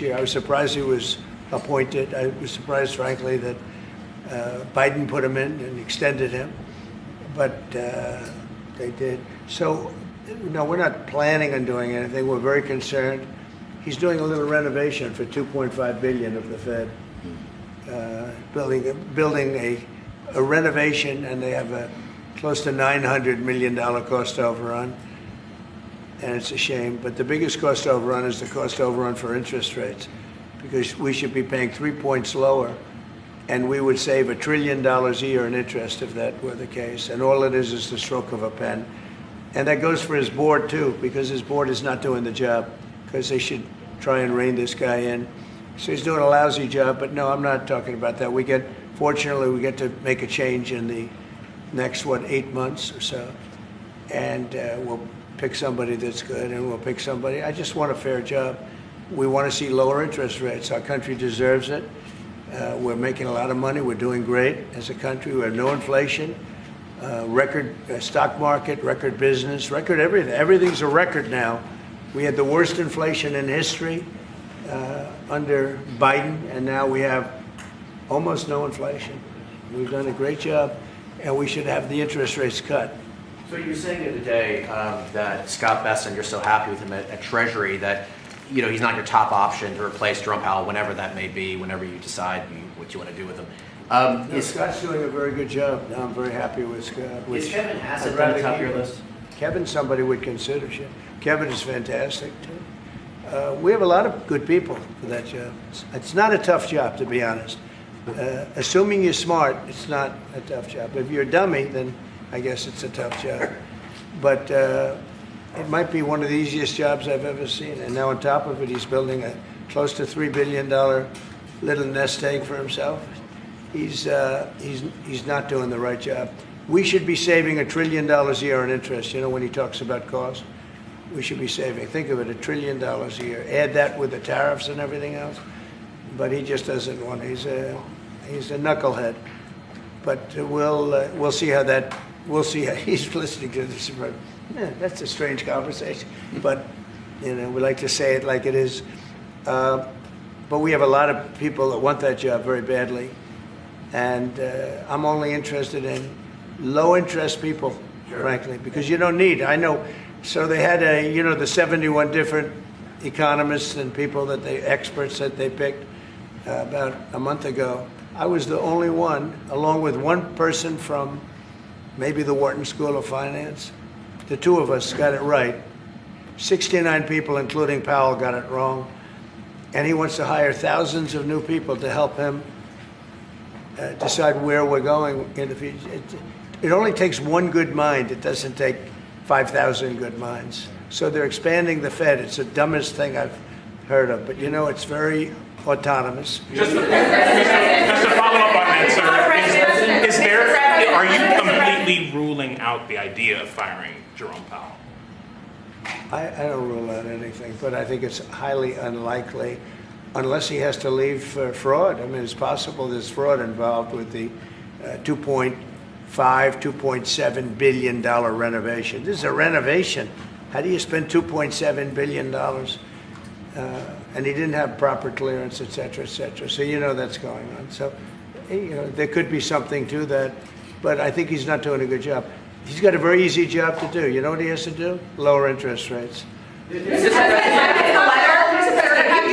I was surprised he was appointed. I was surprised, frankly, that Biden put him in and extended him, but they did. So, no, we're not planning on doing anything. We're very concerned. He's doing a little renovation for $2.5 billion of the Fed, building a renovation, and they have a close to $900 million cost overrun. And it's a shame, but the biggest cost overrun is the cost overrun for interest rates, because we should be paying 3 points lower, and we would save $1 trillion a year in interest if that were the case. And all it is the stroke of a pen. And that goes for his board too, because his board is not doing the job, because they should try and rein this guy in. So he's doing a lousy job, but no, I'm not talking about that. Fortunately, we get to make a change in the next, 8 months or so, and we'll pick somebody that's good, and we'll pick somebody. I just want a fair job. We want to see lower interest rates. Our country deserves it. We're making a lot of money. We're doing great as a country. We have no inflation, record stock market, record business, record everything. Everything's a record now. We had the worst inflation in history under Biden, and now we have almost no inflation. We've done a great job, and we should have the interest rates cut. So you were saying the other day that Scott Bessent, you're so happy with him at Treasury that he's not your top option to replace Jerome Powell whenever that may be, whenever you decide what you want to do with him. Scott's doing a very good job. I'm very happy with Scott. Is Kevin Hassett on the top of your list? Kevin's somebody would consider. Kevin is fantastic too. We have a lot of good people for that job. It's not a tough job, to be honest. Assuming you're smart, it's not a tough job. If you're a dummy, then I guess it's a tough job. But it might be one of the easiest jobs I've ever seen. And now on top of it, he's building a close to $3 billion little nest egg for himself. He's not doing the right job. We should be saving $1 trillion a year in interest. When he talks about cost, we should be saving. Think of it, $1 trillion a year. Add that with the tariffs and everything else. But he just doesn't want. He's a knucklehead. But we'll see how that. We'll see how he's listening to this. Yeah, that's a strange conversation. But we like to say it like it is. But we have a lot of people that want that job very badly, and I'm only interested in low-interest people, frankly, because you don't need. I know. So they had the 71 different economists and people experts that they picked about a month ago. I was the only one, along with one person from maybe the Wharton School of Finance. The two of us got it right. 69 people, including Powell, got it wrong. And he wants to hire thousands of new people to help him decide where we're going in the future. It only takes one good mind. It doesn't take 5,000 good minds. So they're expanding the Fed. It's the dumbest thing I've heard of. But it's very autonomous. Just to follow up on that, sir, are you completely ruling out the idea of firing Jerome Powell? I don't rule out anything, but I think it's highly unlikely, unless he has to leave for fraud. I mean, it's possible there's fraud involved with the $2.7 billion renovation. This is a renovation. How do you spend $2.7 billion? And he didn't have proper clearance, et cetera, et cetera. So that's going on. So there could be something to that, but I think he's not doing a good job. He's got a very easy job to do. You know what he has to do? Lower interest rates. Have you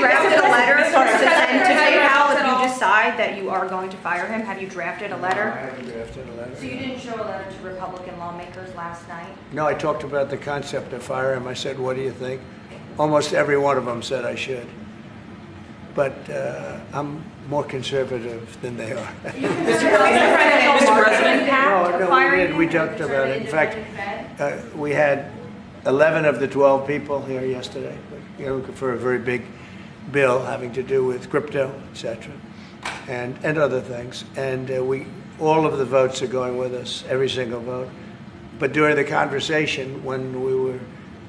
drafted a letter to send to PayPal if you decide that you are going to fire him? Have you drafted a letter? No, I haven't drafted a letter. So you didn't show a letter to Republican lawmakers last night? No, I talked about the concept of fire him. I said, what do you think? Almost every one of them said I should. But I'm more conservative than they are. Mr. President, No, we talked about it. In fact, we had 11 of the 12 people here yesterday, for a very big bill having to do with crypto, et cetera, and other things. And all of the votes are going with us, every single vote. But during the conversation, when we were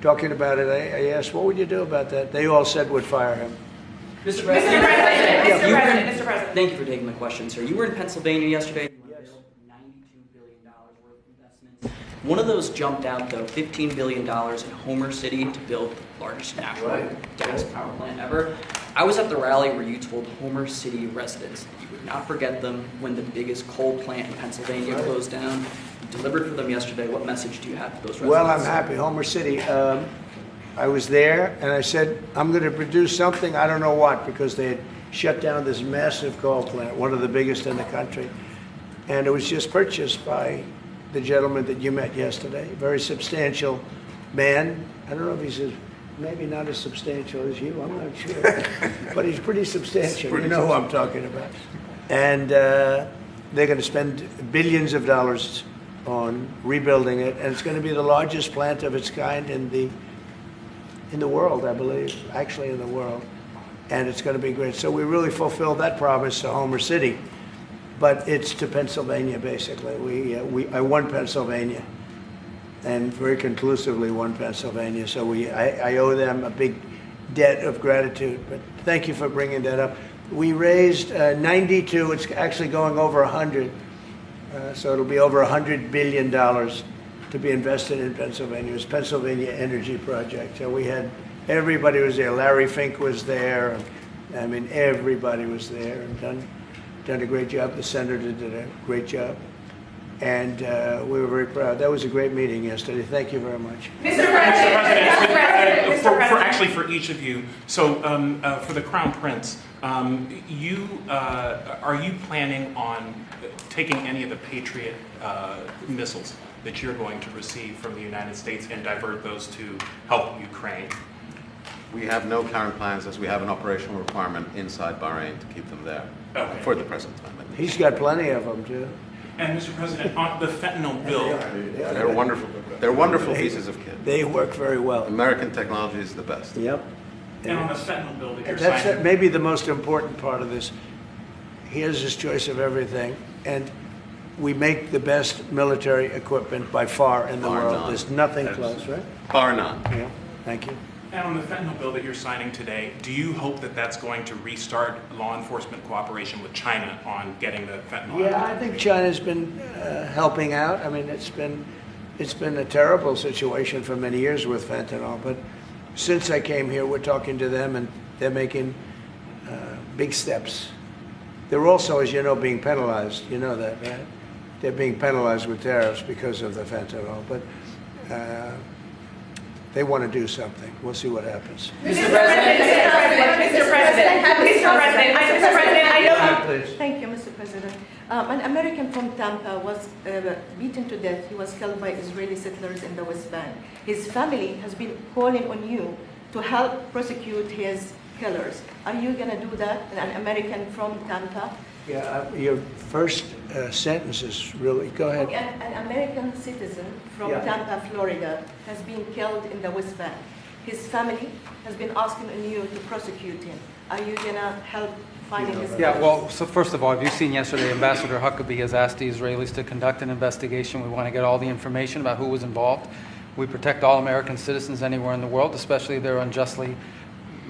talking about it, I asked, what would you do about that? They all said would fire him. Mr. President. Mr. President. Thank you for taking the question, sir. You were in Pennsylvania yesterday. Yes. $92 billion worth of investments. One of those jumped out, though, $15 billion in Homer City to build the largest natural gas power plant ever. I was at the rally where you told Homer City residents that you would not forget them when the biggest coal plant in Pennsylvania closed down. You delivered for them yesterday. What message do you have for those residents? Well, I'm happy. Homer City, I was there and I said, I'm going to produce something, I don't know what, because they had shut down this massive coal plant, one of the biggest in the country. And it was just purchased by the gentleman that you met yesterday, very substantial man. I don't know if he's maybe not as substantial as you, I'm not sure. But he's pretty substantial, you know who I'm talking about. And they're going to spend billions of dollars on rebuilding it, and it's going to be the largest plant of its kind in the world, I believe, actually in the world. And it's going to be great. So we really fulfilled that promise to Homer City. But it's to Pennsylvania, basically. I won Pennsylvania, and very conclusively won Pennsylvania. So I owe them a big debt of gratitude. But thank you for bringing that up. We raised 92. It's actually going over 100. So it'll be over $100 billion to be invested in Pennsylvania. It was Pennsylvania Energy Project. So we had everybody was there. Larry Fink was there. I mean, everybody was there and done a great job. The senator did a great job. And we were very proud. That was a great meeting yesterday. Thank you very much. Mr. President, actually for each of you, so for the Crown Prince, are you planning on taking any of the Patriot missiles that you're going to receive from the United States and divert those to help Ukraine? We have no current plans, as we have an operational requirement inside Bahrain to keep them there for the present time. He's got plenty of them, too. And Mr. President, on the fentanyl bill, They're wonderful. They're wonderful pieces of kit. They work very well. American technology is the best. Yep. and on the fentanyl bill that you're That's signing. maybe the most important part of this. He has his choice of everything, and we make the best military equipment by far in the Bar world. none. There's nothing close, right? Bar none. Yeah, thank you. And on the fentanyl bill that you're signing today, do you hope that that's going to restart law enforcement cooperation with China on getting the fentanyl? Yeah, I think China's been helping out. I mean, it's been a terrible situation for many years with fentanyl, but since I came here, we're talking to them, and they're making big steps. They're also, as you know, being penalized. You know that, right? They're being penalized with tariffs because of the fentanyl, but they want to do something. We'll see what happens. Mr. President, I know. Please. Thank you, Mr. President. An American from Tampa was beaten to death. He was killed by Israeli settlers in the West Bank. His family has been calling on you to help prosecute his killers. Are you going to do that? An American from Tampa? Yeah, your first sentence is really, go ahead. Okay, an American citizen from Tampa, Florida, has been killed in the West Bank. His family has been asking on you to prosecute him. Are you going to help finding his Yeah, killers? well, so first of all, have you seen yesterday, Ambassador Huckabee has asked the Israelis to conduct an investigation. We want to get all the information about who was involved. We protect all American citizens anywhere in the world, especially if they're unjustly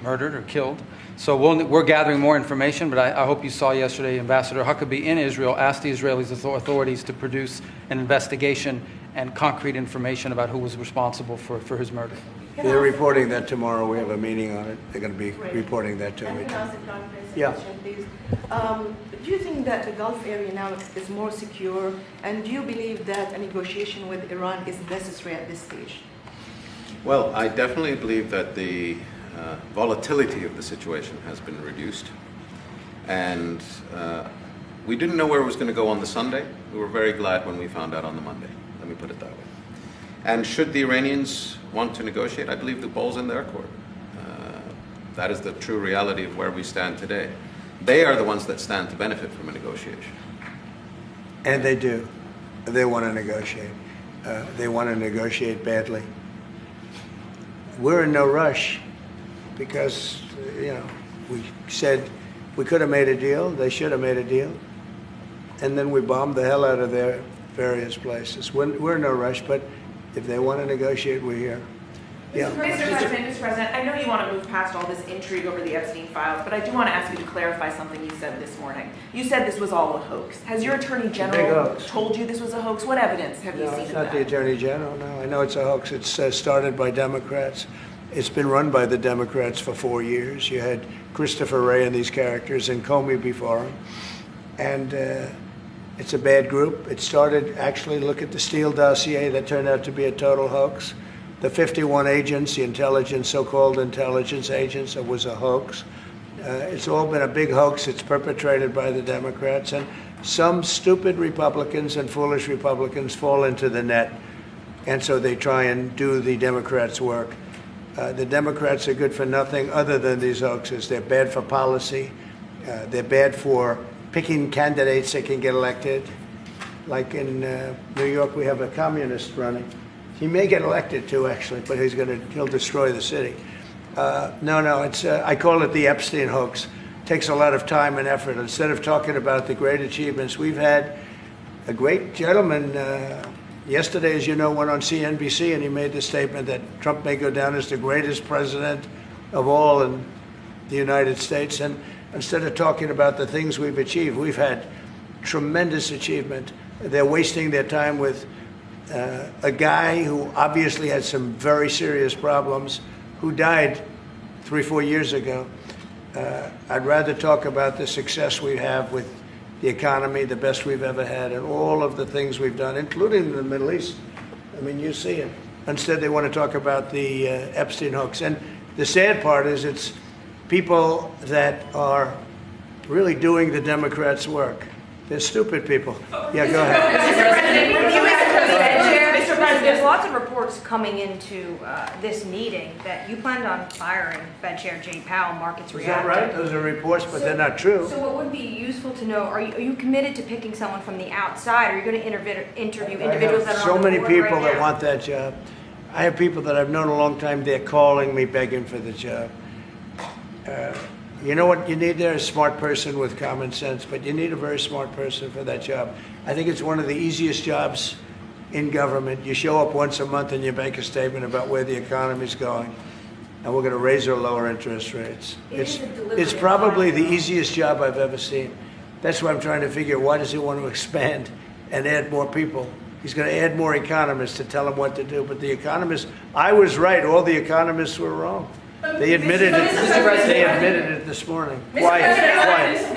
murdered or killed. So we're gathering more information, but I hope you saw yesterday Ambassador Huckabee in Israel asked the Israeli authorities to produce an investigation and concrete information about who was responsible for his murder. They're reporting that tomorrow. We have a meeting on it. They're going to be reporting that to me. Can I ask the Crown Prince a Yeah. question, please? Do you think that the Gulf area now is more secure, and do you believe that a negotiation with Iran is necessary at this stage? Well, I definitely believe that the volatility of the situation has been reduced. And we didn't know where it was going to go on the Sunday. We were very glad when we found out on the Monday. Let me put it that way. And should the Iranians want to negotiate, I believe the ball's in their court. That is the true reality of where we stand today. They are the ones that stand to benefit from a negotiation. And they do. They want to negotiate. They want to negotiate badly. We're in no rush because, we said we could have made a deal. They should have made a deal. And then we bombed the hell out of their various places. We're in no rush, but if they want to negotiate, we're here. Yeah. Mr. President, I know you want to move past all this intrigue over the Epstein files, but I do want to ask you to clarify something you said this morning. You said this was all a hoax. Has your Attorney General told you this was a hoax? What evidence have you seen It's of not that? the Attorney General, no. I know it's a hoax. It's started by Democrats. It's been run by the Democrats for 4 years. You had Christopher Wray and these characters and Comey before him. And it's a bad group. It started, actually, look at the Steele dossier that turned out to be a total hoax. The 51 agents, the intelligence, so-called intelligence agents, it was a hoax. It's all been a big hoax. It's perpetrated by the Democrats. And some stupid Republicans and foolish Republicans fall into the net. And so they try and do the Democrats' work. The Democrats are good for nothing other than these hoaxes. They're bad for policy. They're bad for picking candidates that can get elected. Like in New York, we have a communist running. He may get elected too, actually, but he'll destroy the city. No, it's I call it the Epstein hoax. It takes a lot of time and effort. Instead of talking about the great achievements, we've had a great gentleman. Yesterday, as you know, went on CNBC and he made the statement that Trump may go down as the greatest president of all in the United States. And instead of talking about the things we've achieved, we've had tremendous achievement. They're wasting their time with a guy who obviously had some very serious problems, who died 3-4 years ago. I'd rather talk about the success we have with the economy, the best we've ever had, and all of the things we've done, including the Middle East. I mean, you see it. Instead, they want to talk about the Epstein hoax. And the sad part is it's people that are really doing the Democrats' work. They're stupid people. Yeah, go ahead. Mr. President, there's lots of reports coming into this meeting that you planned on firing Fed Chair Jay Powell. Markets Is that reacted. right? Those are reports, but they're not true. So what would be useful to know, are you committed to picking someone from the outside? Are you going to interview individuals that are so on the many board people right that now? want that job. I have people that I've known a long time. They're calling me, begging for the job. You know what you need there? A smart person with common sense, but you need a very smart person for that job. I think it's one of the easiest jobs in government. You show up once a month and you make a statement about where the economy's going, and we're going to raise or lower interest rates. It's probably the easiest job I've ever seen. That's why I'm trying to figure, why does he want to expand and add more people? He's going to add more economists to tell him what to do. But the economists, I was right. All the economists were wrong. They admitted it. They admitted it this morning. Quiet.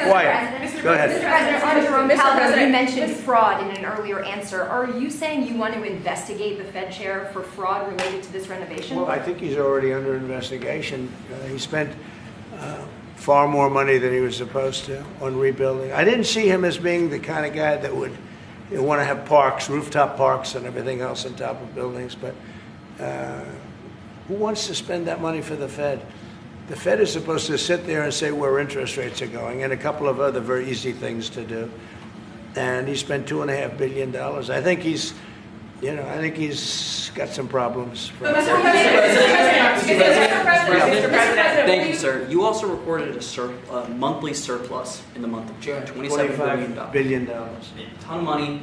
Go ahead. Mr. President, on Jerome Powell, you mentioned fraud in an earlier answer. Are you saying you want to investigate the Fed chair for fraud related to this renovation? Well, I think he's already under investigation. He spent far more money than he was supposed to on rebuilding. I didn't see him as being the kind of guy that would want to have parks, rooftop parks and everything else on top of buildings. But who wants to spend that money for the Fed? The Fed is supposed to sit there and say where interest rates are going and a couple of other very easy things to do. And he spent $2.5 billion. I think he's got some problems. Mr. President, thank you, sir. You also reported a monthly surplus in the month of June, $27 billion. $25 billion. A ton of money.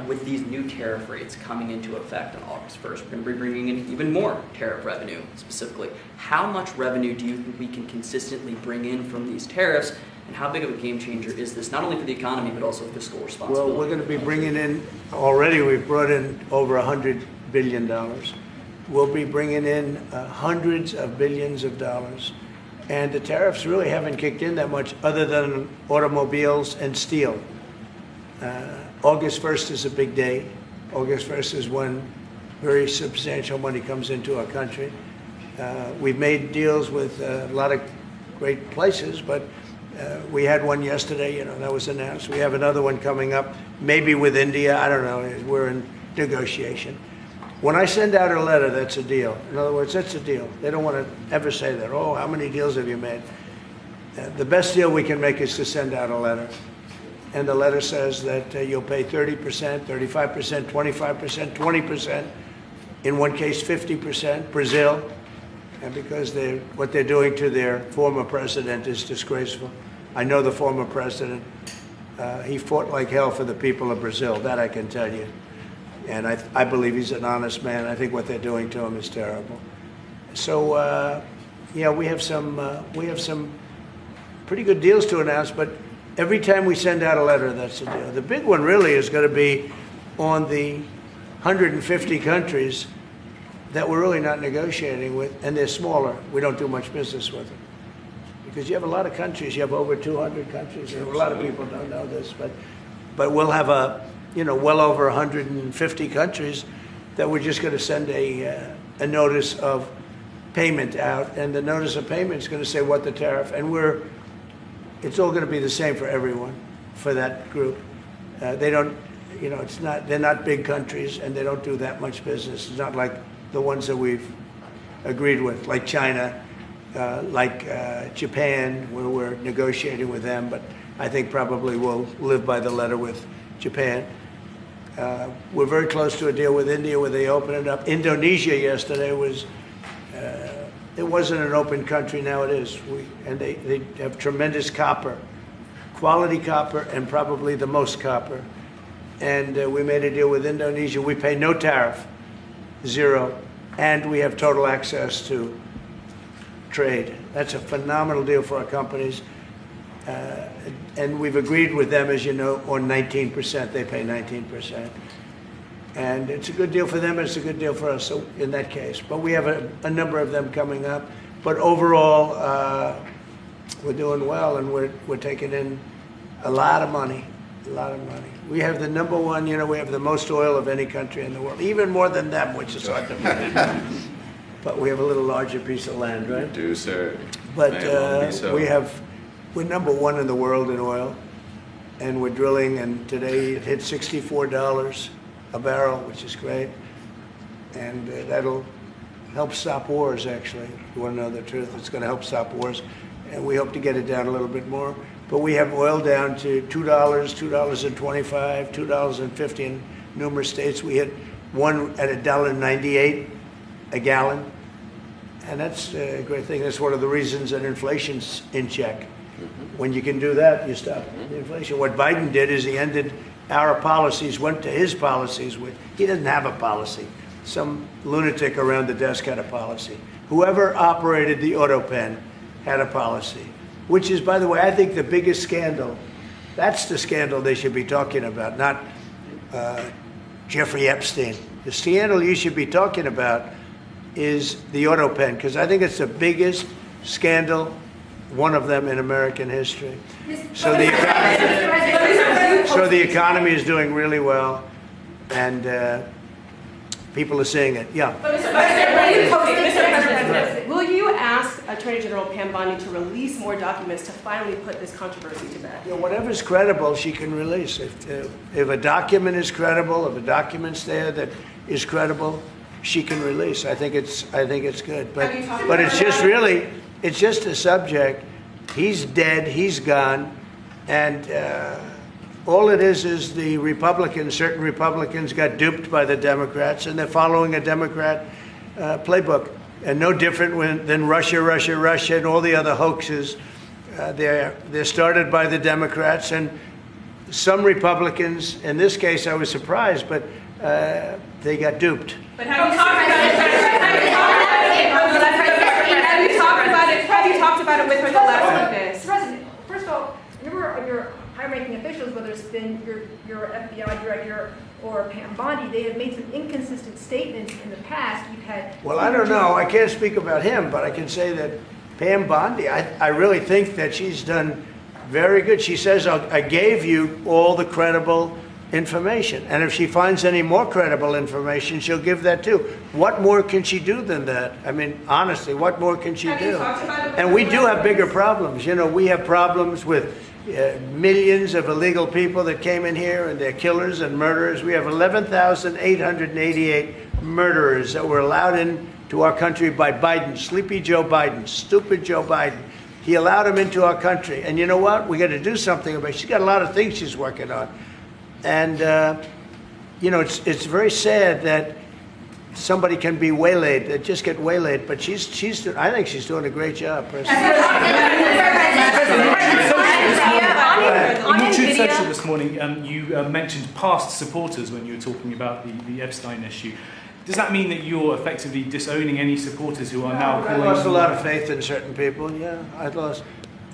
With these new tariff rates coming into effect on August 1st, we're going to be bringing in even more tariff revenue specifically. How much revenue do you think we can consistently bring in from these tariffs, and how big of a game changer is this, not only for the economy, but also fiscal responsibility? Well, we're going to be bringing in, already we've brought in over $100 billion. We'll be bringing in hundreds of billions of dollars. And the tariffs really haven't kicked in that much other than automobiles and steel. August 1st is a big day. August 1st is when very substantial money comes into our country. We've made deals with a lot of great places, but we had one yesterday, that was announced. We have another one coming up, maybe with India. I don't know. We're in negotiation. When I send out a letter, that's a deal. In other words, that's a deal. They don't want to ever say that. Oh, how many deals have you made? The best deal we can make is to send out a letter. And the letter says that you'll pay 30%, 35%, 25%, 20%, in one case 50%, Brazil, and because what they're doing to their former president is disgraceful. I know the former president. He fought like hell for the people of Brazil, that I can tell you. And I believe he's an honest man. I think what they're doing to him is terrible. So, we have some pretty good deals to announce, but every time we send out a letter, that's a deal. The big one really is going to be on the 150 countries that we're really not negotiating with, and they're smaller. We don't do much business with them. Because you have a lot of countries, you have over 200 countries, and a lot of people don't know this, but we'll have well over 150 countries that we're just going to send a notice of payment out, and the notice of payment is going to say what the tariff, and it's all going to be the same for everyone, for that group. They don't, they're not big countries, and they don't do that much business. It's not like the ones that we've agreed with, like China, like Japan, where we're negotiating with them, but I think probably we'll live by the letter with Japan. We're very close to a deal with India where they open it up. Indonesia yesterday was, it wasn't an open country, now it is. And they have tremendous copper, quality copper, and probably the most copper. And we made a deal with Indonesia. We pay no tariff, 0, and we have total access to trade. That's a phenomenal deal for our companies. And we've agreed with them, as you know, on 19%. They pay 19%. And it's a good deal for them, and it's a good deal for us in that case. But we have a number of them coming up. But overall, we're doing well, and we're taking in a lot of money, a lot of money. We have the number one, we have the most oil of any country in the world, even more than them, which is hard to believe. But we have a little larger piece of land, right? We do, sir. But so. we're number one in the world in oil, and we're drilling, and today it hit $64 a barrel, which is great. And that'll help stop wars, actually. If you want to know the truth, it's going to help stop wars. And we hope to get it down a little bit more. But we have oil down to $2, $2.25, $2.50 in numerous states. We hit one at $1.98 a gallon. And that's a great thing. That's one of the reasons that inflation's in check. When you can do that, you stop the inflation. What Biden did is he ended our policies, went to his policies. He doesn't have a policy. Some lunatic around the desk had a policy. Whoever operated the auto pen had a policy, which is, by the way, I think the biggest scandal. That's the scandal they should be talking about, not Jeffrey Epstein. The scandal you should be talking about is the auto pen, because I think it's the biggest scandal, one of them in American history. So the economy is doing really well, and people are seeing it. Yeah. Will you ask Attorney General Pam Bondi to release more documents to finally put this controversy to bed? Yeah, whatever's credible, she can release. If a document is credible, if a document's there that is credible, she can release. I think it's good. But it's just a subject. He's dead. He's gone, and all it is the Republicans. Certain Republicans got duped by the Democrats, and they're following a Democrat playbook, and no different than Russia, and all the other hoaxes. They're started by the Democrats, and some Republicans. In this case, I was surprised, but they got duped. But have you talked about it with her the last witness? President, first of all, your high-ranking officials, whether it's been your FBI director or Pam Bondi, they have made some inconsistent statements in the past. You've had. Well, I don't know. I can't speak about him, but I can say that Pam Bondi, I really think that she's done very good. She says, I gave you all the credible information. And if she finds any more credible information, she'll give that too. What more can she do than that? I mean, honestly, what more can she do? And we do have bigger problems. We have problems with millions of illegal people that came in here, and they're killers and murderers. We have 11,888 murderers that were allowed into our country by Biden, Sleepy Joe Biden, stupid Joe Biden. He allowed them into our country. And you know what? We got to do something about it. She's got a lot of things she's working on. And, it's very sad that somebody can be waylaid, that just get waylaid, but I think she's doing a great job, President. In your Truth Social this morning, you mentioned past supporters when you were talking about the Epstein issue. Does that mean that you're effectively disowning any supporters who are now calling? I lost a lot of faith in certain people, I lost,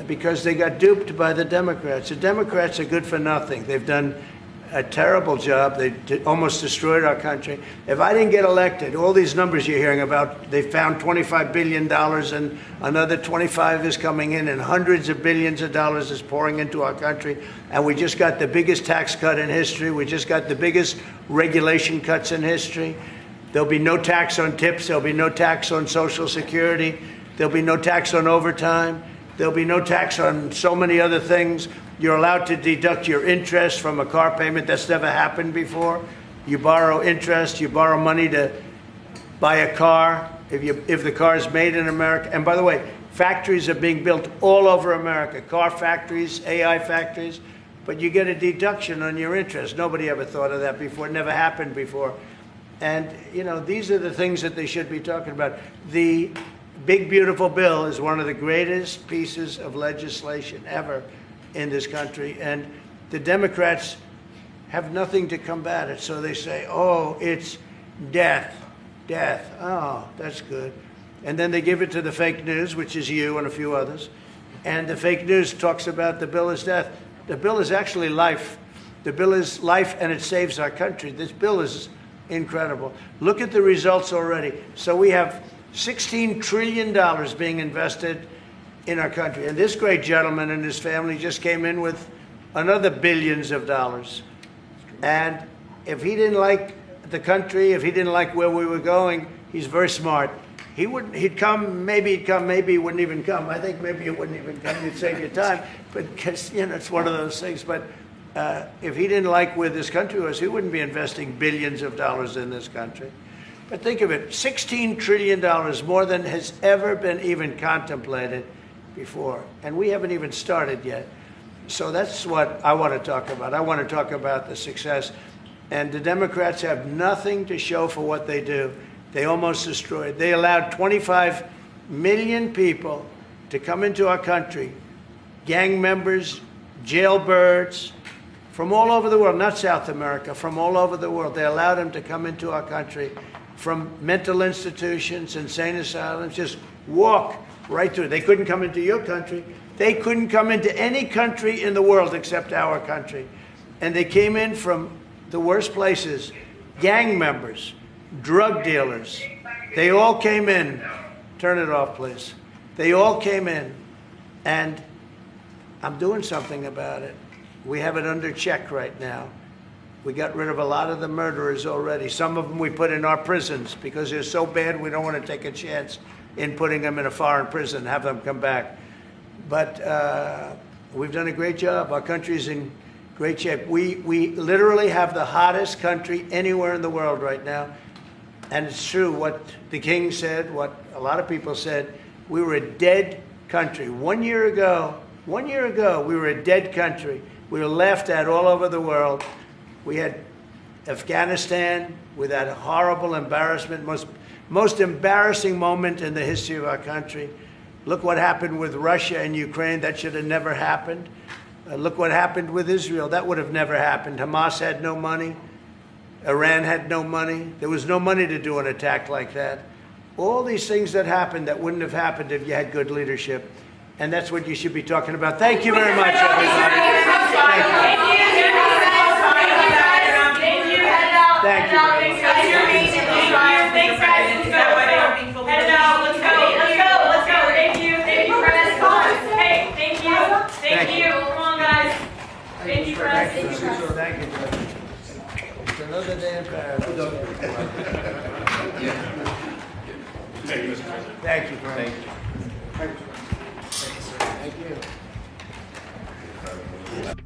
because they got duped by the Democrats. The Democrats are good for nothing. They've done a terrible job. They almost destroyed our country. If I didn't get elected, all these numbers you're hearing about, they found $25 billion and another 25 is coming in and hundreds of billions of dollars is pouring into our country. And we just got the biggest tax cut in history. We just got the biggest regulation cuts in history. There'll be no tax on tips. There'll be no tax on Social Security. There'll be no tax on overtime. There'll be no tax on so many other things. You're allowed to deduct your interest from a car payment. That's never happened before. You borrow interest. You borrow money to buy a car if the car is made in America. And by the way, factories are being built all over America. Car factories, AI factories. But you get a deduction on your interest. Nobody ever thought of that before. It never happened before. And, you know, these are the things that they should be talking about. The big, beautiful bill is one of the greatest pieces of legislation ever in this country. And the Democrats have nothing to combat it. So they say, oh, it's death, death. Oh, that's good. And then they give it to the fake news, which is you and a few others. And the fake news talks about the bill is death. The bill is actually life. The bill is life, and it saves our country. This bill is incredible. Look at the results already. So we have $16 trillion being invested in our country. And this great gentleman and his family just came in with another billions of dollars. And if he didn't like the country, if he didn't like where we were going, he's very smart. He'd come, maybe he wouldn't even come. I think maybe he wouldn't even come. You'd save your time. But, because, you know, it's one of those things. But if he didn't like where this country was, he wouldn't be investing billions of dollars in this country. But think of it, $16 trillion, more than has ever been even contemplated before. And we haven't even started yet. So that's what I want to talk about. I want to talk about the success. And the Democrats have nothing to show for what they do. They almost destroyed. They allowed 25 million people to come into our country, gang members, jailbirds, from all over the world, not South America, from all over the world. They allowed them to come into our country from mental institutions, insane asylums, just walk right through. They couldn't come into your country. They couldn't come into any country in the world except our country. And they came in from the worst places, gang members, drug dealers. They all came in. Turn it off, please. They all came in. And I'm doing something about it. We have it under check right now. We got rid of a lot of the murderers already. Some of them we put in our prisons because they're so bad we don't want to take a chance in putting them in a foreign prison, have them come back. But we've done a great job. Our country's in great shape. We literally have the hottest country anywhere in the world right now. And it's true what the king said, what a lot of people said. We were a dead country. 1 year ago, we were a dead country. We were laughed at all over the world. We had Afghanistan with that horrible embarrassment, most embarrassing moment in the history of our country. Look what happened with Russia and Ukraine. That should have never happened. Look what happened with Israel. That would have never happened. Hamas had no money. Iran had no money. There was no money to do an attack like that. All these things that happened that wouldn't have happened if you had good leadership. And that's what you should be talking about. Thank you very much, everybody. Thank you. Thank you. Thanks, guys. Head out. Let's go. Thank you, press. Hey, thank you. Come on, guys. Thank you, press. Thank you. It's another day in Paris. Thank you, Mr. President. Thank you, Brian. Thank you.